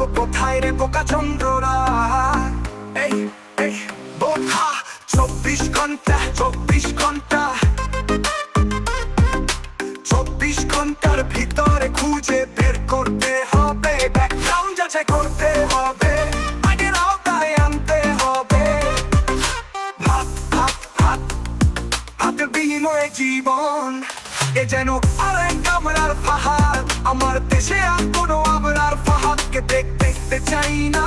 কোথায় রে বোকা চন্দ্ররা? এই এই বোকা 24 ঘন্টা 24 ঘন্টা 24 ঘন্টার ভিতরে খুঁজে বের করতে হবে, ব্যাকগ্রাউন্ড যাচাই করতে হবে, আগের আওতায় আনতে হবে। ভাত ভাত ভাত ভাতের বিনিময়ে জীবন, এ যেন আরেক আমরার পাহাড়। আমার দেশে আর কোনো আমরার পাহাড়কে দেখতে চাই না।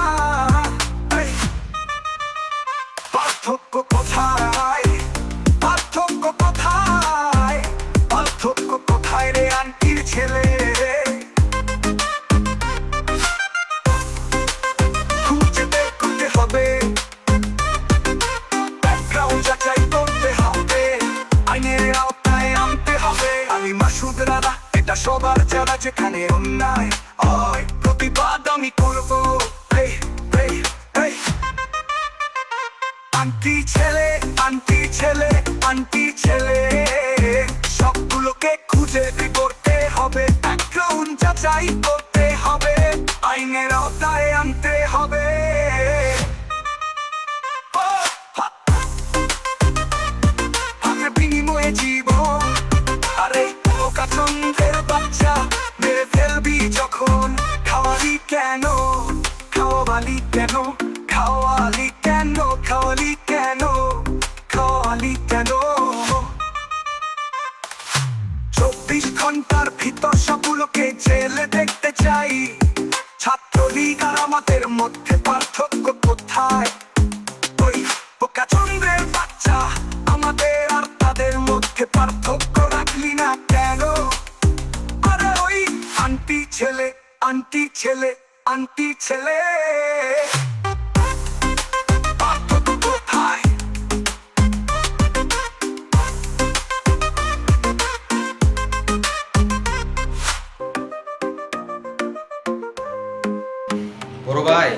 পার্থক্য কোথায়? পার্থক্য কোথায়? পার্থক্য কোথায় রে আন্টির ছেলে? খুঁজে বের করতে হবে, ব্যাকগ্রাউন্ড যাচাই করতে হবে, আইনের আওতায় আনতে হবে। আমি মাসুদ রানা, এটা সবার জানা, যেখানে অন্যায় হয় প্রতিবাদ আমি করবো। আন্টি ছেলে, আন্টি ছেলে, আন্টি ছেলে, সবগুলোকে খুঁজে বের করতে হবে, ব্যাকগ্রাউন্ড যাচাই করতে হবে, আইনের আওতায় আনতে হবে। ভাতের বিনিময়ে জীবন, আরে বোকা চন্দ্রের বাচ্চা, মেরে ফেলবি যখন। খাওয়ালি কেন? খাওয়ালি কেন? খাওয়ালি কেন? খাওয়ালি কেন? খাওয়ালি কেন? 24 ঘন্টার ভিতর সবগুলোকে জেলে দেখতে চাই। ছাত্রলীগ আর আমাদের মধ্যে পার্থক্য কোথায়? ওই বোকা চন্দ্রের বাচ্চা, আমাদের আর তাদের মধ্যে পার্থক্য রাখলি না কেন? আরে ওই আন্টি ছেলে, আন্টি ছেলে, আন্টি ছেলে, পার্থক্য কোথায়? বড় ভাই,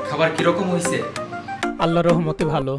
খাবার কিরকম হয়েছে? আল্লাহর রহমতে ভালো।